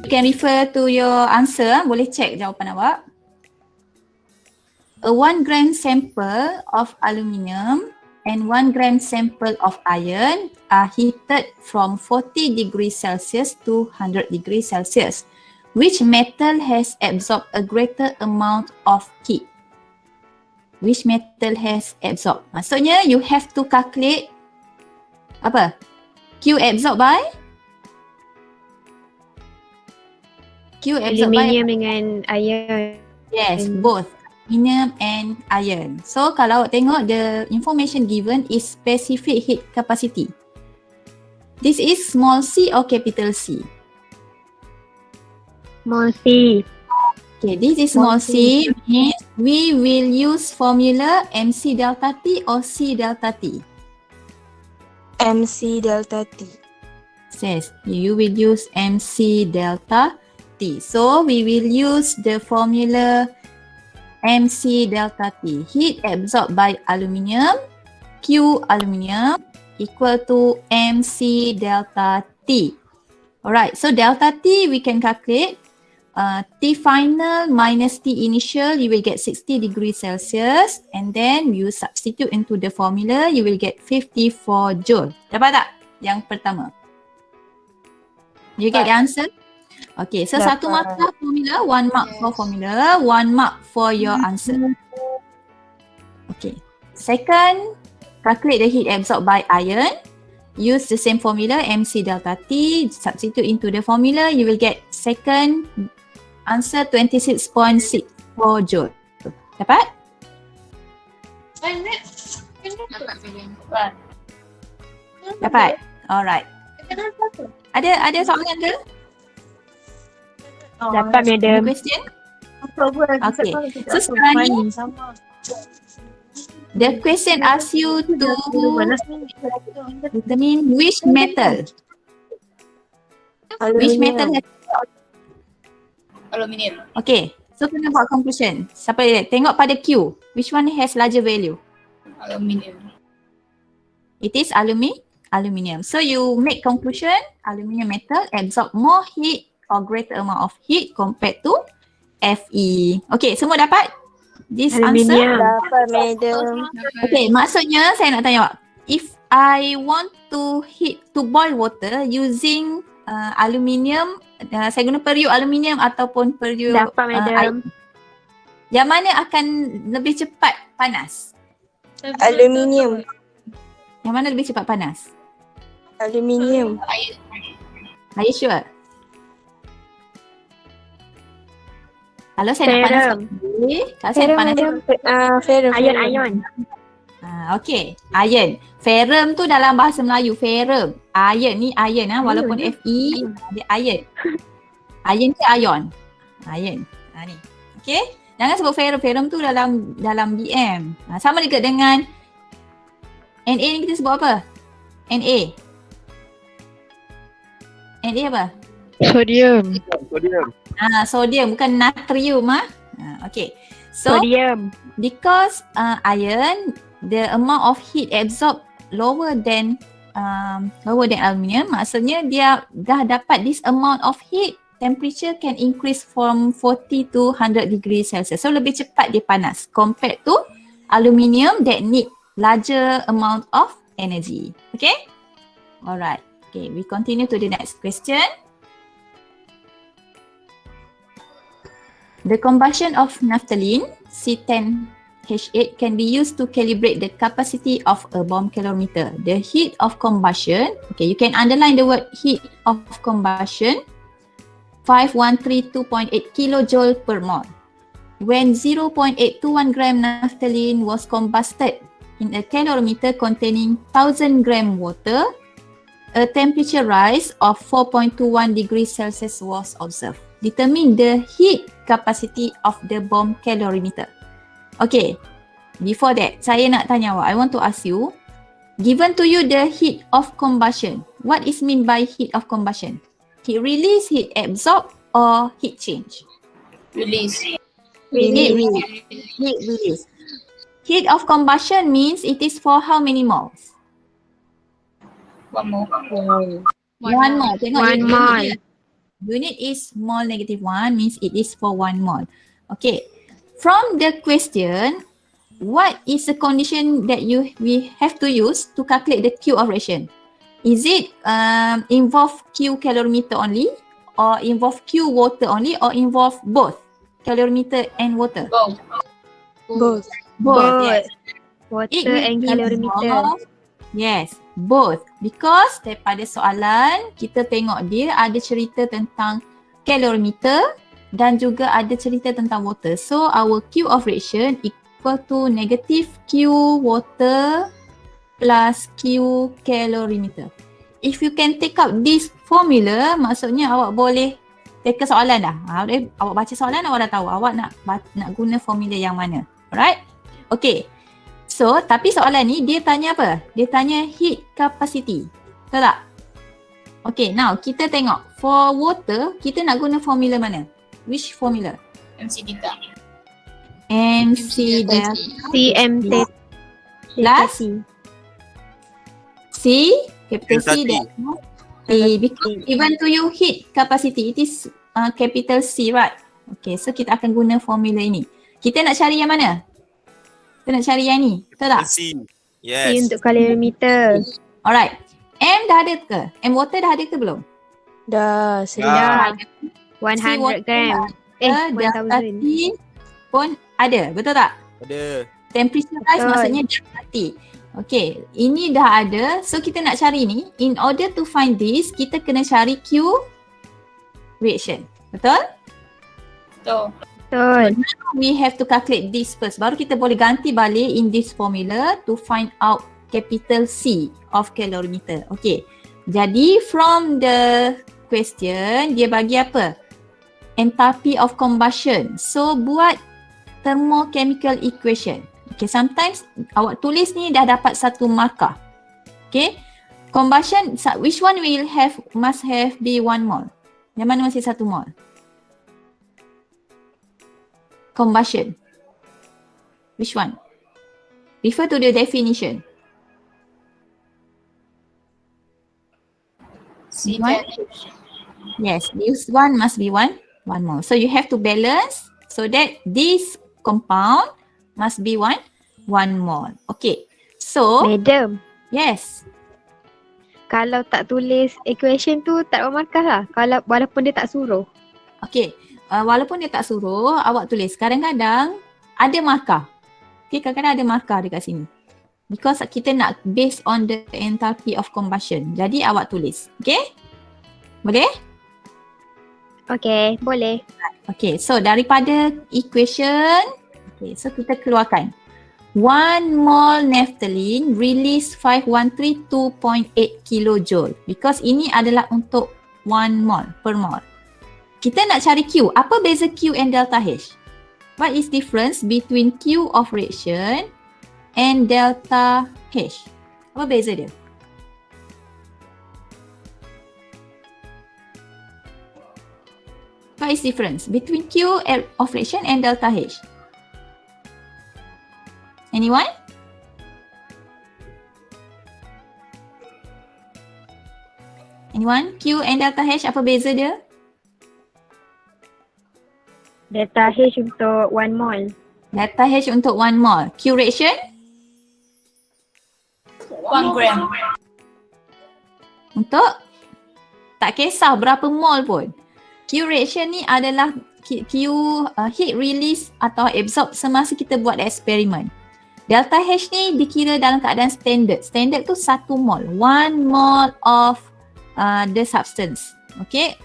can refer to your answer. Boleh check jawapan awak. A 1 gram sample of aluminium and 1 gram sample of iron are heated from 40 degrees Celsius to 100 degrees Celsius. Which metal has absorbed a greater amount of heat? Which metal has absorbed? Maksudnya you have to calculate apa? Q absorbed by? Q absorbed by Aluminium dengan iron. yes, both aluminium and iron. So kalau awak tengok the information given is specific heat capacity. This is small c or capital C? Small c. Okay, this is small c means we will use formula MC delta T or C delta T. MC delta T. Says you will use MC delta T. So we will use the formula MC delta T. Heat absorbed by aluminium, Q aluminium equal to MC delta T. Alright, so delta T we can calculate. T final minus T initial, you will get 60 degrees Celsius, and then you substitute into the formula, you will get 54 joule. Dapat tak? Yang pertama. You get the answer? Okay, so Dapat. satu markah formula, 1 mark for formula, 1 mark for your answer. Okay. Second, calculate the heat absorbed by iron. Use the same formula, MC delta T, substitute into the formula, you will get second answer 26.64 joule. Dapat? Dapat? Alright. Ada soalan ke? Dapat, Ada madam. question? Okay. So sekarang ni, the question asks you to determine which metal. Which metal has Aluminium. okay. So kena buat conclusion. Siapa dia? Tengok pada Q. Which one has larger value? Aluminium. It is aluminium. So you make conclusion, aluminium metal absorb more heat or greater amount of heat compared to Fe. Okay, semua dapat? This answer? Aluminium. Dapat, madam. Okay, maksudnya saya nak tanya awak. If I want to boil water using aluminium, saya guna periuk aluminium ataupun periuk Dapat, madam. yang mana akan lebih cepat panas? Aluminium. Yang mana lebih cepat panas? Aluminium. Are you sure? Kalau saya nak panas lagi, kalau saya nak panas Ferrum. Ion. okay, iron. Ferrum tu dalam bahasa Melayu, ferrum. Iron ni iron walaupun FE dia iron. Iron ke ion? Iron. Ni. Okay. Jangan sebut ferrum. Ferrum tu dalam BM. Sama juga dengan Na ni kita sebut apa? Na. Na apa? Sodium. Sodium bukan natrium okay. So Sodium. because iron, the amount of heat absorbed lower than aluminium, maksudnya dia dah dapat this amount of heat, temperature can increase from 40 to 100 degrees Celsius. So lebih cepat dia panas compared to aluminium that need larger amount of energy. Okay? Alright. Okay, we continue to the next question. The combustion of naphthalene, C10H8, can be used to calibrate the capacity of a bomb calorimeter. The heat of combustion, okay, you can underline the word heat of combustion, 5132.8 kilojoule per mole. When 0.821 gram naphthalene was combusted in a calorimeter containing 1000 gram water, a temperature rise of 4.21 degrees Celsius was observed. Determine the heat capacity of the bomb calorimeter. Okay, before that, saya nak tanya awak. I want to ask you, given to you the heat of combustion, what is mean by heat of combustion? Heat release, heat absorb, or heat change? Release. Heat release. Heat of combustion means it is for how many moles? One more. One mole. Tengok One you- mole. Unit is mole -1 means it is for 1 mole. Okay. From the question, what is the condition that we have to use to calculate the Q of reaction? Is it involve Q calorimeter only, or involve Q water only, or involve both calorimeter and water? Both. Both. Both. Yes. Water It will and be calorimeter. involve, yes, both. Because daripada soalan kita tengok dia ada cerita tentang calorimeter dan juga ada cerita tentang water. So our Q of reaction equal to negative Q water plus Q calorimeter. If you can take out this formula, maksudnya awak boleh teka soalan dah. Awak baca soalan awak dah tahu awak nak guna formula yang mana. Alright? Okay. So, tapi soalan ni dia tanya apa? Dia tanya heat capacity. Betul tak? Okay, now kita tengok. For water, kita nak guna formula mana? Which formula? MC theta. MC delta CMT plus C, capital C Delta delta T. Because given to you heat capacity, it is capital C, right? Okay, so kita akan guna formula ini. Kita nak cari yang mana? Kita nak cari yang ni, betul tak? C. C Yes. untuk kalorimeter. Alright. M dah ada ke? M water dah ada ke belum? Dah, serius. Dah. C 100 gram. delta 1000. T pun ada, betul tak? Ada. Temperature rise Betul. maksudnya delta T. Okay, ini dah ada. So kita nak cari ni. In order to find this, kita kena cari Q reaction. Betul? Betul. Betul. We have to calculate this first. Baru kita boleh ganti balik in this formula to find out capital C of calorimeter. Okay. Jadi from the question, dia bagi apa? Enthalpy of combustion. So buat thermochemical equation. Okay, sometimes awak tulis ni dah dapat satu markah. Okay. Combustion, which one must have be 1 mole? Yang mana masih 1 mole? Combustion. Which one? Refer to the definition. C One? delta H. Yes, this one must be 1 mole. So you have to balance so that this compound must be 1 mole. Okay. So, Madam, yes. kalau tak tulis equation tu tak dapat markah lah. Kalau walaupun dia tak suruh. Okay. Walaupun dia tak suruh, awak tulis. Kadang-kadang ada markah. Okay, kadang-kadang ada markah dekat sini. Because kita nak based on the enthalpy of combustion. Jadi awak tulis. Okay? Boleh? Okay, boleh. Okay, so daripada equation, okay, so kita keluarkan. 1 mole naphthalene release 5132.8 kilojoule. Because ini adalah untuk 1 mole per mole. Kita nak cari Q. Apa beza Q and delta H? What is difference between Q of reaction and delta H? Apa beza dia? What is difference between Q of reaction and delta H? Anyone? Anyone? Q and delta H, apa beza dia? Delta H untuk 1 mole. Delta H untuk 1 mole. Q reaction 1 gram. untuk tak kisah berapa mole pun. Q reaction ni adalah heat release atau absorb semasa kita buat eksperimen. Delta H ni dikira dalam keadaan standard. Standard tu 1 mole. 1 mole of the substance. Okay,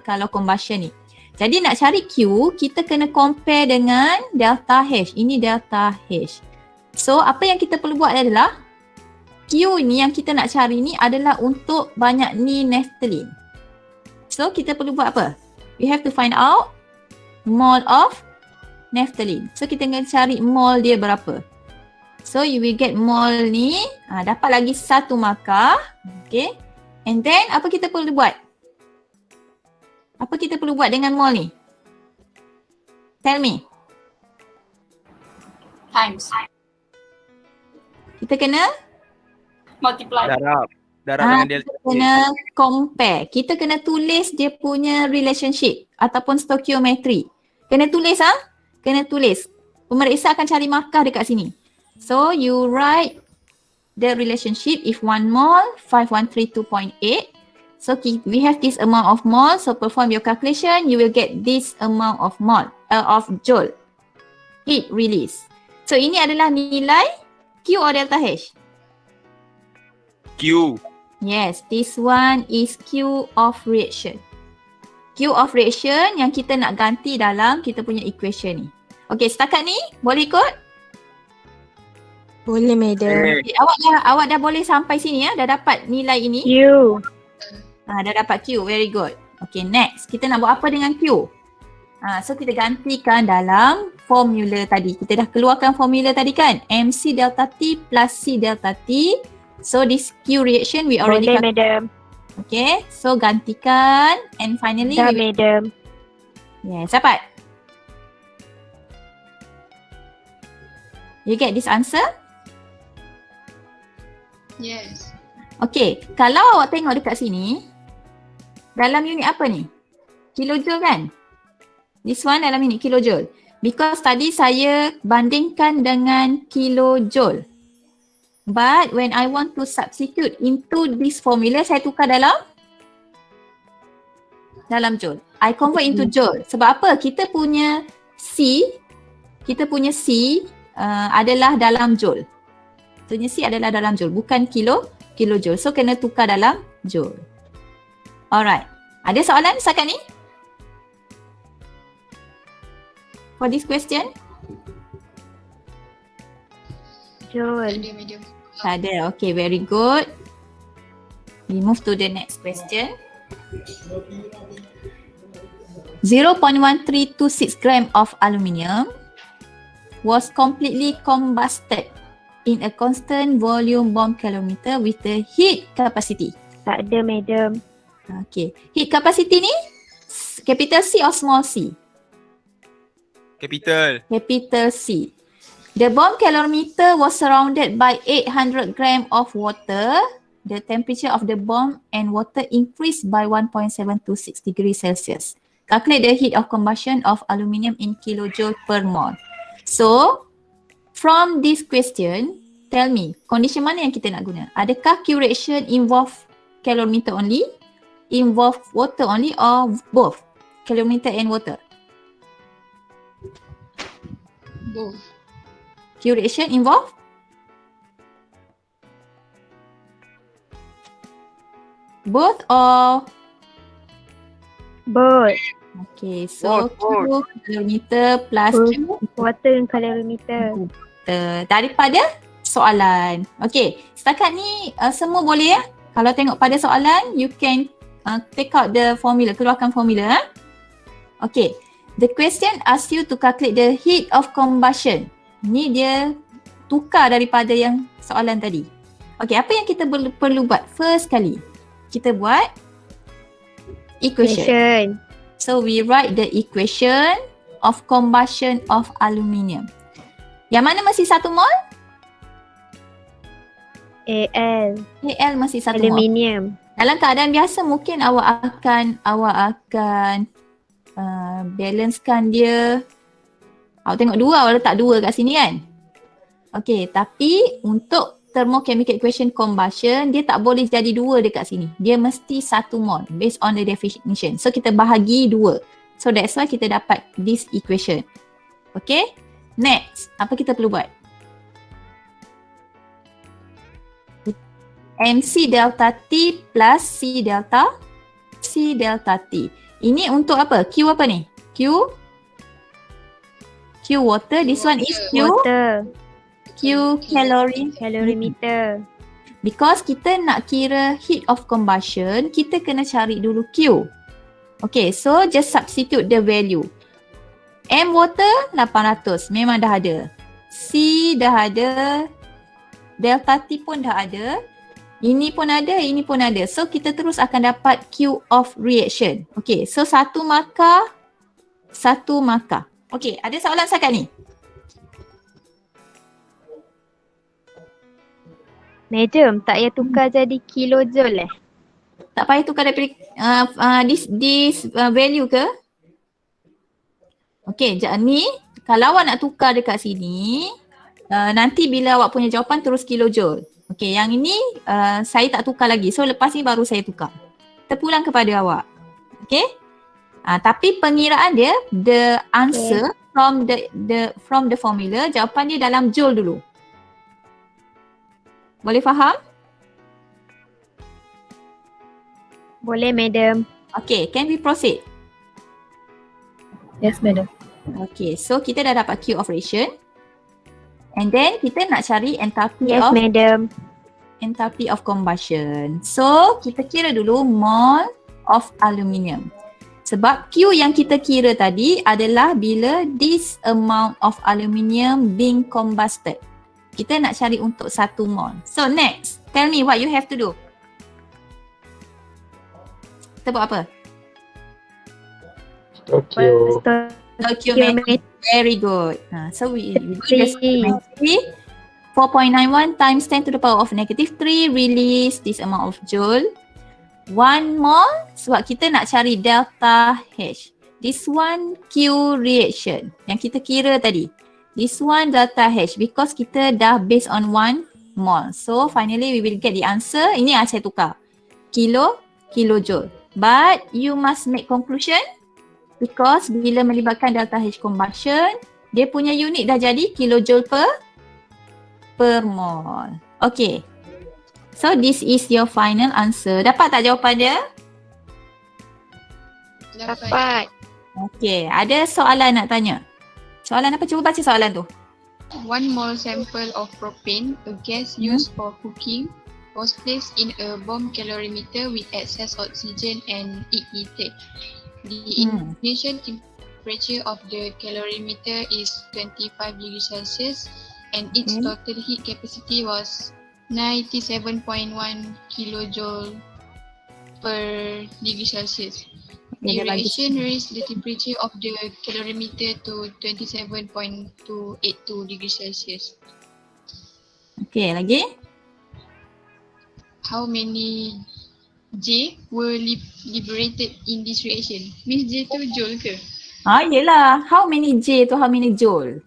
kalau combustion ni. Jadi nak cari Q, kita kena compare dengan delta H. Ini delta H. So apa yang kita perlu buat adalah Q ni yang kita nak cari ni adalah untuk banyak ni naphthalene. So kita perlu buat apa? We have to find out mole of naphthalene. So kita kena cari mole dia berapa. So you will get mole ni, dapat lagi satu markah. Okay. And then apa kita perlu buat? Apa kita perlu buat dengan mole ni? Tell me. Times. Kita kena Multiply. Darab. darab dengan delta Kita T. kena compare. Kita kena tulis dia punya relationship ataupun stoichiometry. Kena tulis Kena tulis. Pemeriksa akan cari markah dekat sini. So you write the relationship. If 1 mole, 5132.8. So we have this amount of mole. So perform your calculation. You will get this amount of mole of joule. Heat release. So ini adalah nilai Q or delta H? Q. Yes, this one is Q of reaction. Q of reaction yang kita nak ganti dalam kita punya equation ni. Okey, setakat ni boleh ikut? Boleh, madam. Okay, awak dah boleh sampai sini dah dapat nilai ini. Q. Dah dapat Q, very good. Okay, next. Kita nak buat apa dengan Q? So kita gantikan dalam formula tadi. Kita dah keluarkan formula tadi kan? MC delta T plus C delta T. So this Q reaction we already Boleh, madam. Okay, so gantikan and finally Dah, we madam. yes, dapat? You get this answer? Yes. Okay, kalau awak tengok dekat sini, dalam unit apa ni? Kilojoule kan? This one dalam unit kilojoule. Because tadi saya bandingkan dengan kilojoule. But when I want to substitute into this formula, saya tukar dalam joule. I convert into joule. Sebab apa? Kita punya C adalah dalam joule. Maksudnya C adalah dalam joule, bukan kilojoule. So kena tukar dalam joule. Alright. Ada soalan setakat ni? For this question? Joule. Medium. Tak ada. Okay, very good. We move to the next question. 0.1326 gram of aluminium was completely combusted in a constant volume bomb calorimeter with the heat capacity. Tak ada, madam. Okay. Heat capacity ni capital C or small c? Capital. Capital C. The bomb calorimeter was surrounded by 800 gram of water. The temperature of the bomb and water increased by 1.726 degrees Celsius. Calculate the heat of combustion of aluminium in kilojoule per mole. So, from this question, tell me, condition mana yang kita nak guna? Adakah Q reaction involve calorimeter only, involve water only, or both? Calorimeter and water? Both. Q reaction involve? Both or? Both. Okay, so Both. Q calorimeter plus Q Water and calorimeter. daripada soalan. Okay, setakat ni semua boleh ya? Kalau tengok pada soalan, you can take out the formula, keluarkan formula. Okay, the question asks you to calculate the heat of combustion. Ni dia tukar daripada yang soalan tadi. Okay, apa yang kita perlu buat? First kali, kita buat equation. Equation. So we write the equation of combustion of aluminium. Yang mana mesti 1 mol? Al. Al mesti 1 mol. Aluminium. Dalam keadaan biasa mungkin awak akan balancekan dia. Awak tengok 2, awak letak 2 kat sini kan? Okay, tapi untuk thermochemical equation combustion, dia tak boleh jadi 2 dekat sini. Dia mesti 1 mol based on the definition. So kita bahagi 2. So that's why kita dapat this equation. Okay, next, apa kita perlu buat? MC delta T plus C delta T. Ini untuk apa? Q apa ni? Q water. This one is Water. Q Calorimeter. Because kita nak kira heat of combustion, kita kena cari dulu Q. Okay, so just substitute the value. M water 800, memang dah ada. C dah ada. Delta T pun dah ada. Ini pun ada, ini pun ada. So kita terus akan dapat Q of reaction. Okay, so 1 markah. Okay, ada soalan setakat ni? Madam, tak payah tukar jadi kilojoule Tak payah tukar daripada this value ke? Okey, ni kalau awak nak tukar dekat sini, nanti bila awak punya jawapan terus kilojoule. Okey, yang ini saya tak tukar lagi. So lepas ni baru saya tukar. Terpulang kepada awak. Okey? Tapi pengiraan dia, the answer from the formula, jawapan dia dalam joule dulu. Boleh faham? Boleh madam. Okay, can we proceed? Yes, madam. Okay, so kita dah dapat Q of reaction. And then kita nak cari enthalpy Yes madam. of combustion. So kita kira dulu mole of aluminium. Sebab Q yang kita kira tadi adalah bila this amount of aluminium being combusted. Kita nak cari untuk 1 mole. So next, tell me what you have to do. Kita buat apa? Stoichiometry. Very good. So we do the stoichiometry. 4.91 times 10 to the power of negative 3 release this amount of joule. 1 mole sebab kita nak cari delta H. This one Q reaction yang kita kira tadi. This one delta H because kita dah based on 1 mole. So finally we will get the answer. Ini saya tukar. Kilojoule. But you must make conclusion because bila melibatkan delta H combustion, dia punya unit dah jadi kilojoule per mole. Okay. So this is your final answer. Dapat tak jawapan dia? Dapat. Okay. Ada soalan nak tanya? Soalan apa? Cuba baca soalan tu. 1 mole sample of propane, a gas used for cooking, was placed in a bomb calorimeter with excess oxygen and ignited. The ignition temperature of the calorimeter is 25 degrees Celsius and its total heat capacity was 97.1 kilojoule per degree Celsius. The reaction raised the temperature of the calorimeter to 27.282 degrees Celsius. Okay, lagi? How many J were liberated in this reaction? Miss J tu joule ke? Yelah. How many J tu how many joule?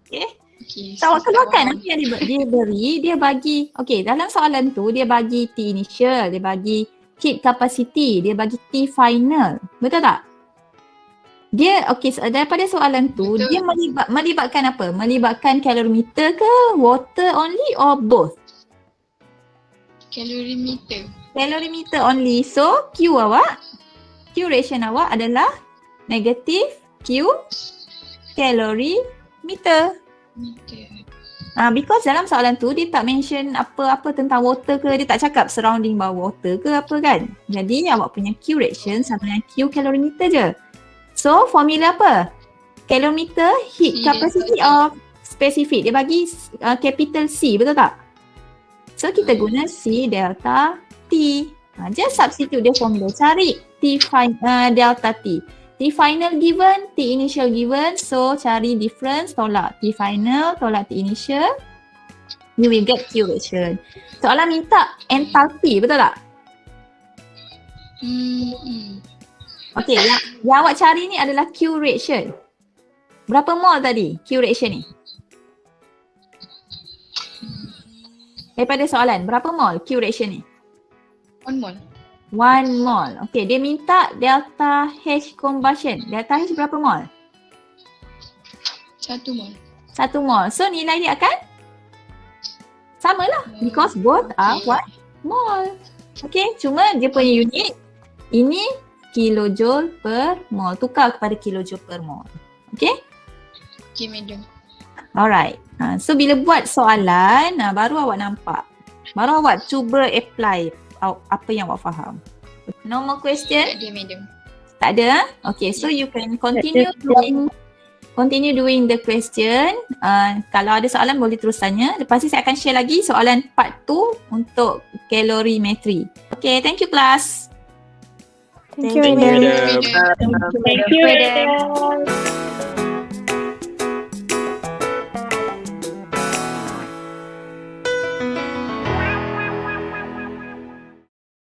Okay. Okay, So awak keluarkan apa yang dia beri, dia bagi, okay, dalam soalan tu dia bagi T initial, dia bagi heat capacity, dia bagi T final. Betul tak? Dia, okay, daripada soalan tu, betul. Dia melibatkan apa? Melibatkan calorimeter ke, water only or both? calorimeter. Calorimeter only. So Q awak, Q ration awak adalah negative Q calorimeter. Because dalam soalan tu dia tak mention apa-apa tentang water ke, dia tak cakap surrounding by water ke apa kan. Jadi awak punya Q reaction sama dengan Q calorimeter je. So formula apa? Calorimeter heat capacity of specific. Dia bagi capital C, betul tak? So kita guna C delta T. Just substitute dia formula, cari T delta T. T final given, T initial given. So cari difference, tolak T final, tolak T initial. You will get Q reaction. Soalan minta enthalpy, betul tak? Okay, yang awak cari ni adalah Q reaction. Berapa mol tadi Q reaction ni? Daripada soalan, berapa mol Q reaction ni? 1 mole. 1 mol. Okay, dia minta delta H combustion. Delta H berapa mol? 1 mole. 1 mol. So nilai dia akan sama lah. Because both are 1 mol. Okay, cuma dia punya unit ini kilojoule per mol. Tukar kepada kilojoule per mol. Okay? Okay, madam. Alright. So bila buat soalan, baru awak nampak. Baru awak cuba apply apa yang awak faham. No more question? Tak ada, madam. Tak ada? Okay, so you can continue doing the question. Kalau ada soalan boleh terus tanya. Lepas ni saya akan share lagi soalan part 2 untuk calorimetry. Okay, thank you class. Thank you, madam. Madam. Thank you, madam.